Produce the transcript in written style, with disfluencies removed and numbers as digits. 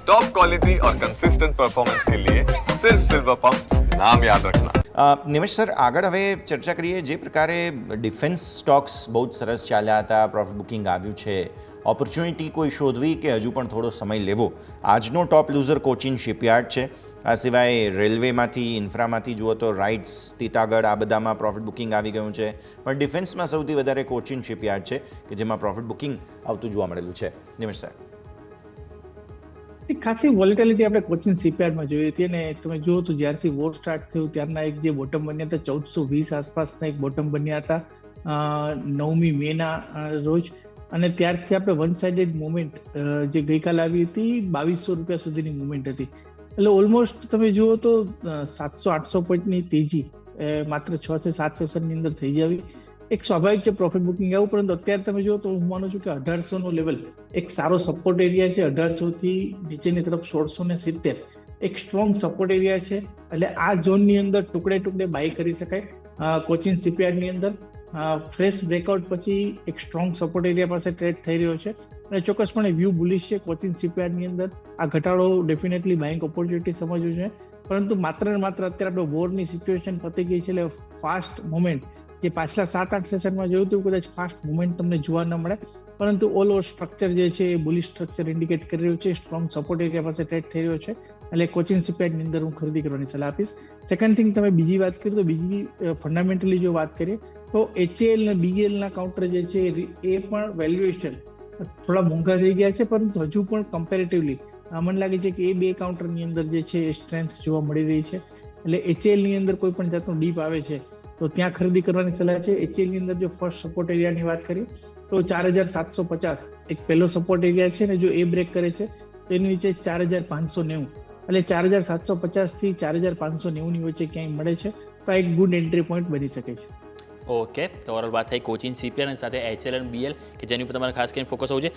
Top quality और consistent performance के लिए सिर्फ सिल्वर पंप नाम याद रखना। નિમેશ સર, આગળ હવે ચર્ચા કરીએ. જે પ્રકારે ડિફેન્સ સ્ટોક્સ બહુ જ સરસ ચાલ્યા હતા, પ્રોફિટ બુકિંગ આવ્યું છે, ઓપોર્ચ્યુનિટી કોઈ શોધવી કે હજુ પણ થોડો સમય લેવો? આજનો ટોપ લૂઝર કોચિન શિપયાર્ડ છે. આ સિવાય રેલવેમાંથી, ઇન્ફ્રામાંથી જુઓ તો રાઇટ્સ, તીતાગઢ, આ બધામાં પ્રોફિટ બુકિંગ આવી ગયું છે. પણ ડિફેન્સમાં સૌથી વધારે કોચિન શિપયાર્ડ છે કે જેમાં પ્રોફિટ બુકિંગ આવતું જોવા મળેલું છે. નિમેશ સર, એક ખાસી વોલેટિલિટી આપણે કોચિન શિપયાર્ડમાં જોઈ હતી અને તમે જુઓ તો જ્યારથી વોર સ્ટાર્ટ થયું ત્યારના એક જે બોટમ બન્યા હતા 1420 આસપાસના એક બોટમ બન્યા હતા 9મી મેના રોજ, અને ત્યારથી આપણે વન સાઇડેડ મુવમેન્ટ જે ગઈકાલે આવી હતી 2200 રૂપિયા સુધીની મુવમેન્ટ હતી. એટલે ઓલમોસ્ટ તમે જુઓ તો 700-800 પોઈન્ટની તેજી માત્ર 6 થી 7 સેશનની અંદર થઈ જવી એક સ્વાભાવિક છે પ્રોફિટ બુકિંગ આવું. પરંતુ અત્યારે તમે જુઓ તો હું માનું છું કે 1800 નો લેવલ એક સારો સપોર્ટ એરિયા છે. 1800 થી નીચેની તરફ 1670 એક સ્ટ્રોંગ સપોર્ટ એરિયા છે. એટલે આ ઝોનની અંદર ટુકડે ટુકડે બાય કરી શકાય. કોચિન શિપયાર્ડની અંદર ફ્રેશ બ્રેકઆઉટ પછી એક સ્ટ્રોંગ સપોર્ટ એરિયા પાસે ટ્રેડ થઈ રહ્યો છે અને ચોક્કસપણે વ્યૂ બુલિશ છે કોચિન શિપયાર્ડની અંદર. આ ઘટાડો ડેફિનેટલી બાઇંગ ઓપોર્ચ્યુનિટી સમજવું છે. પરંતુ માત્ર ને માત્ર અત્યારે આપણે વોરની સિચ્યુએશન પતી ગઈ છે એટલે ફાસ્ટ મુવમેન્ટ જે પાછલા 7-8 સેશનમાં જોયું હતું કદાચ ફાસ્ટ મુવમેન્ટ તમને જોવા ન મળે, પરંતુ ઓલ ઓવર સ્ટ્રક્ચર જે છે એ બુલિશ સ્ટ્રક્ચર ઇન્ડિકેટ કરી રહ્યું છે. સ્ટ્રોંગ સપોર્ટ એરિયા પાસે ટ્રેડ થઈ રહ્યો છે એટલે કોચિન શિપયાર્ડની અંદર હું ખરીદી કરવાની સલાહ આપીશ. સેકન્ડ થિંગ, તમે બીજી વાત કરી તો બીજી ફંડામેન્ટલી જો વાત કરીએ તો HAL અને BEL ના કાઉન્ટર જે છે એ પણ વેલ્યુએશન થોડા મોંઘા થઈ ગયા છે, પરંતુ હજુ પણ કમ્પેરેટિવલી મને લાગે છે કે એ બે કાઉન્ટરની અંદર જે છે એ સ્ટ્રેન્થ જોવા મળી રહી છે. એટલે HAL ની અંદર કોઈ પણ જાતનો ડીપ આવે છે તો ત્યાં ખરીદી કરવાની સલાહ છે. HAL ની અંદર જો ફર્સ્ટ સપોર્ટ એરિયાની વાત કરીએ તો 4750 એક પહેલો સપોર્ટ એરિયા છે ને જો એ બ્રેક કરે છે તો એની નીચે 4590, એટલે 4750 થી 4590 ની વચ્ચે ક્યાંય મળે છે તો આ એક ગુડ એન્ટ્રી પોઈન્ટ બની શકે છે. ઓકે, તો ઓવરઓલ વાત થઈ કોચિન શિપયાર્ડ અને સાથે HAL અને BEL કે જેની ઉપર તમારે ખાસ કરીને ફોકસ હોવું છે.